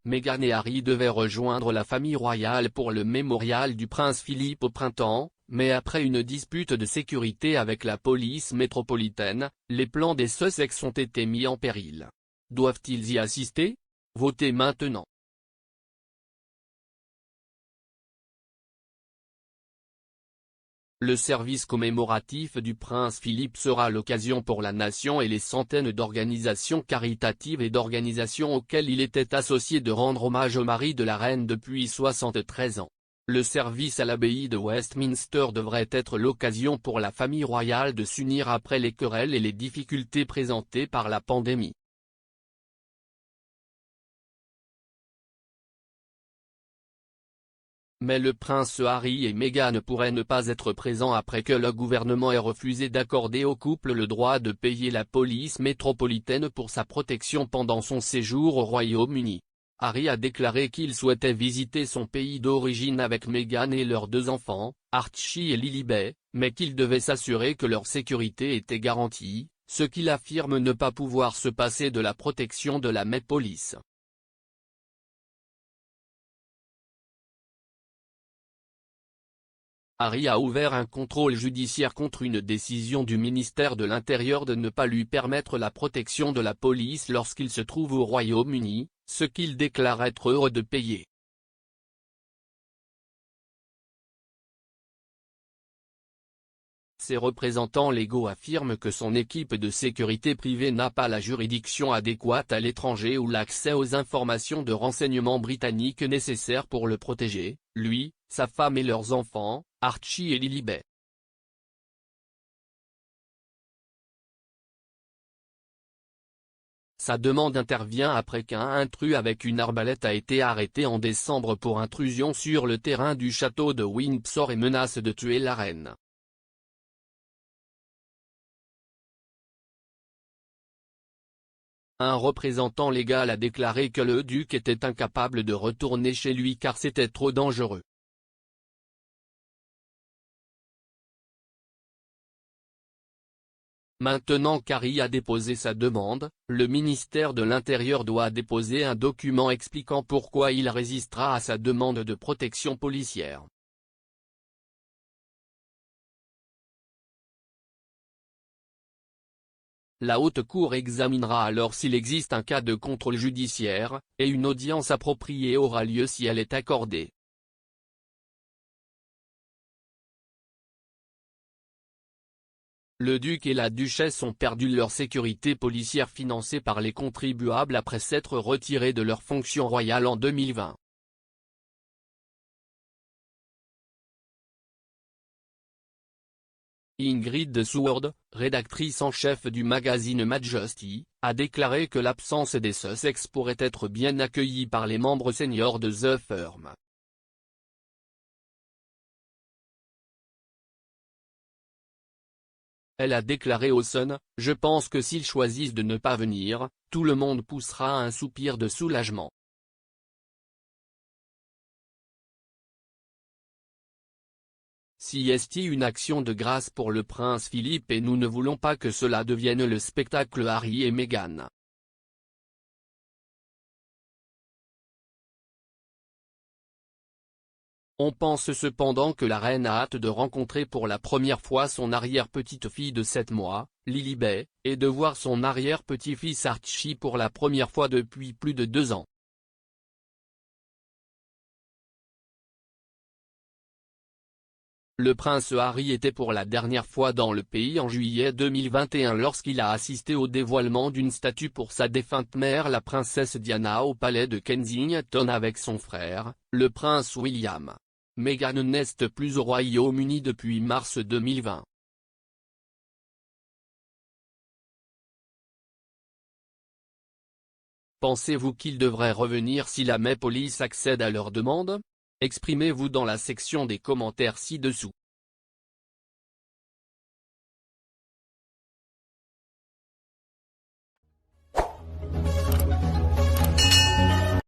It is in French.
Meghan et Harry devaient rejoindre la famille royale pour le mémorial du prince Philippe au printemps, mais après une dispute de sécurité avec la police métropolitaine, les plans des Sussex ont été mis en péril. Doivent-ils y assister? Votez maintenant. Le service commémoratif du prince Philippe sera l'occasion pour la nation et les centaines d'organisations caritatives et d'organisations auxquelles il était associé de rendre hommage au mari de la reine depuis 73 ans. Le service à l'abbaye de Westminster devrait être l'occasion pour la famille royale de s'unir après les querelles et les difficultés présentées par la pandémie. Mais le prince Harry et Meghan pourraient ne pas être présents après que le gouvernement ait refusé d'accorder au couple le droit de payer la police métropolitaine pour sa protection pendant son séjour au Royaume-Uni. Harry a déclaré qu'il souhaitait visiter son pays d'origine avec Meghan et leurs 2 enfants, Archie et Lilibet, mais qu'il devait s'assurer que leur sécurité était garantie, ce qu'il affirme ne pas pouvoir se passer de la protection de la Met Police. Harry a ouvert un contrôle judiciaire contre une décision du ministère de l'Intérieur de ne pas lui permettre la protection de la police lorsqu'il se trouve au Royaume-Uni, ce qu'il déclare être heureux de payer. Ses représentants légaux affirment que son équipe de sécurité privée n'a pas la juridiction adéquate à l'étranger ou l'accès aux informations de renseignement britanniques nécessaires pour le protéger, lui, sa femme et leurs enfants, Archie et Lilibet. Sa demande intervient après qu'un intrus avec une arbalète a été arrêté en décembre pour intrusion sur le terrain du château de Windsor et menace de tuer la reine. Un représentant légal a déclaré que le duc était incapable de retourner chez lui car c'était trop dangereux. Maintenant qu'Harry a déposé sa demande, le ministère de l'Intérieur doit déposer un document expliquant pourquoi il résistera à sa demande de protection policière. La haute cour examinera alors s'il existe un cas de contrôle judiciaire, et une audience appropriée aura lieu si elle est accordée. Le duc et la duchesse ont perdu leur sécurité policière financée par les contribuables après s'être retirés de leurs fonctions royales en 2020. Ingrid Seward, rédactrice en chef du magazine Majesty, a déclaré que l'absence des Sussex pourrait être bien accueillie par les membres seniors de The Firm. Elle a déclaré au Sun, « Je pense que s'ils choisissent de ne pas venir, tout le monde poussera un soupir de soulagement. » C'est une action de grâce pour le prince Philippe et nous ne voulons pas que cela devienne le spectacle Harry et Meghan. On pense cependant que la reine a hâte de rencontrer pour la première fois son arrière-petite-fille de 7 mois, Lilibet, et de voir son arrière-petit-fils Archie pour la première fois depuis plus de 2 ans. Le prince Harry était pour la dernière fois dans le pays en juillet 2021 lorsqu'il a assisté au dévoilement d'une statue pour sa défunte mère la princesse Diana au palais de Kensington avec son frère, le prince William. Meghan n'est plus au Royaume-Uni depuis mars 2020. Pensez-vous qu'ils devraient revenir si la Met Police accède à leur demande? Exprimez-vous dans la section des commentaires ci-dessous.